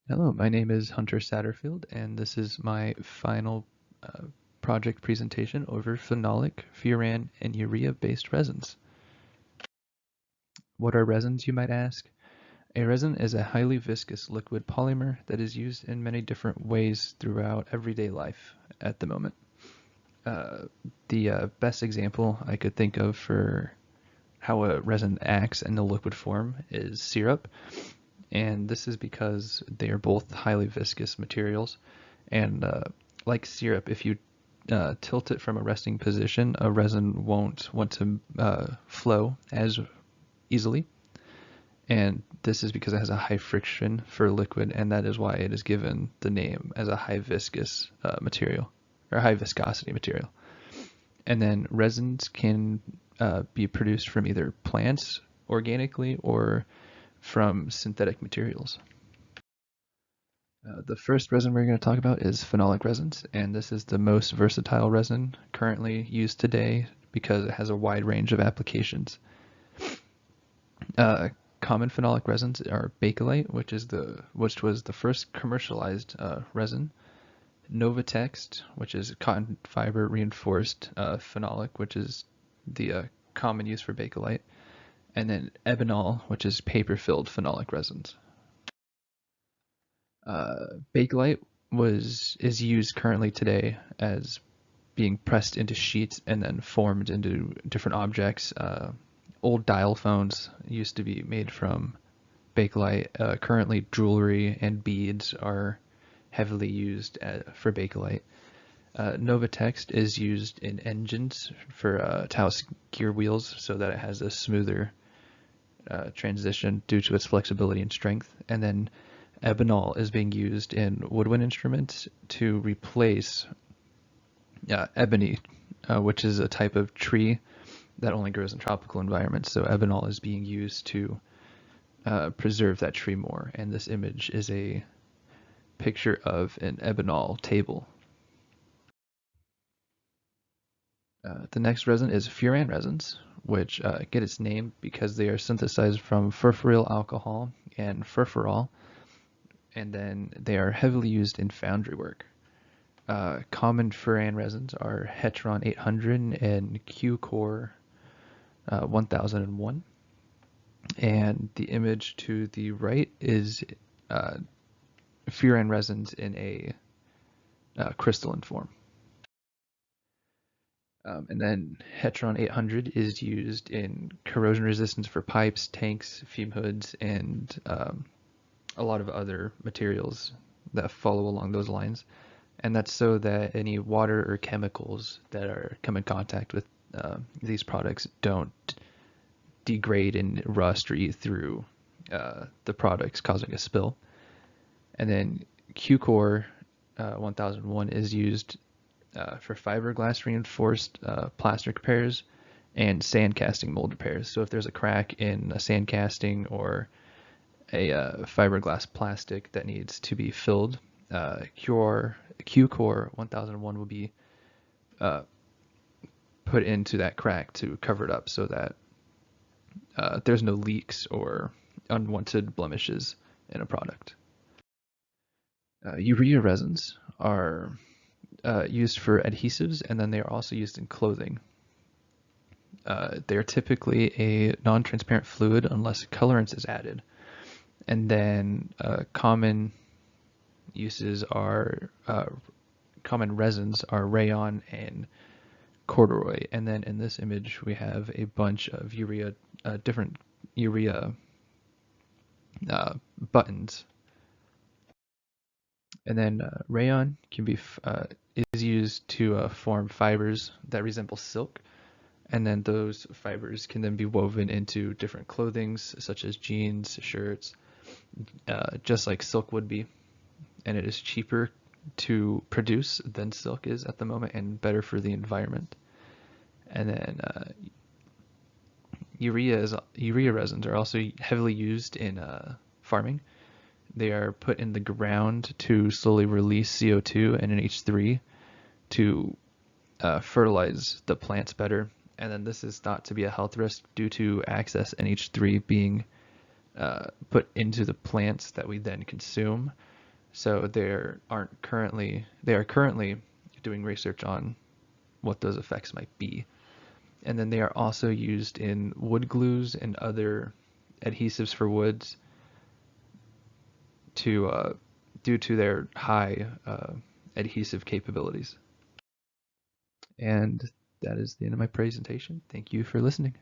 Hello, my name is Hunter Satterfield, and this is my final project presentation over phenolic, furan, and urea-based resins. What are resins, you might ask? A resin is a highly viscous liquid polymer that is used in many different ways throughout everyday life at the moment. Uh, the best example I could think of for how a resin acts in the liquid form is syrup, and this is because they are both highly viscous materials. And like syrup, if you tilt it from a resting position, a resin won't want to flow as easily. And this is because it has a high friction for liquid, and that is why it is given the name as a high viscous material or high viscosity material. And then resins can be produced from either plants organically or from synthetic materials. The first resin we're going to talk about is phenolic resins, and this is the most versatile resin currently used today because it has a wide range of applications. Common phenolic resins are Bakelite, which was the first commercialized resin, Novatext, which is cotton fiber reinforced phenolic, which is the common use for Bakelite, and then Ebinol, which is paper-filled phenolic resins. Bakelite is used currently today as being pressed into sheets and then formed into different objects. Old dial phones used to be made from Bakelite. Currently, jewelry and beads are heavily used for Bakelite. Novatext is used in engines for Taos gear wheels so that it has a smoother transition due to its flexibility and strength. And then Ebinol is being used in woodwind instruments to replace ebony, which is a type of tree that only grows in tropical environments. So Ebinol is being used to preserve that tree more. And this image is a picture of an Ebinol table. The next resin is furan resins, which get its name because they are synthesized from furfuryl alcohol and furfurol, and then they are heavily used in foundry work. Common furan resins are Hetron 800 and Q-Core 1001. And the image to the right is furan resins in a crystalline form. And then Hetron 800 is used in corrosion resistance for pipes, tanks, fume hoods, and a lot of other materials that follow along those lines. And that's so that any water or chemicals that are come in contact with these products don't degrade and rust or eat through the products, causing a spill. And then Q-Core 1001 is used for fiberglass reinforced plastic repairs and sand casting mold repairs. So if there's a crack in a sand casting or a fiberglass plastic that needs to be filled, Q-Core 1001 will be put into that crack to cover it up so that there's no leaks or unwanted blemishes in a product. Urea resins are used for adhesives, and then they are also used in clothing. They are typically a non-transparent fluid unless colorants is added. And then common resins are rayon and corduroy. And then in this image we have a bunch of different urea buttons. And then rayon is used to form fibers that resemble silk, and then those fibers can then be woven into different clothings such as jeans, shirts, just like silk would be. And it is cheaper to produce than silk is at the moment and better for the environment. And then urea resins are also heavily used in farming. They are put in the ground to slowly release CO2 and NH3 to fertilize the plants better. And then this is thought to be a health risk due to excess NH3 being put into the plants that we then consume. So they are currently doing research on what those effects might be. And then they are also used in wood glues and other adhesives for woods to due to their high adhesive capabilities. And that is the end of my presentation. Thank you for listening.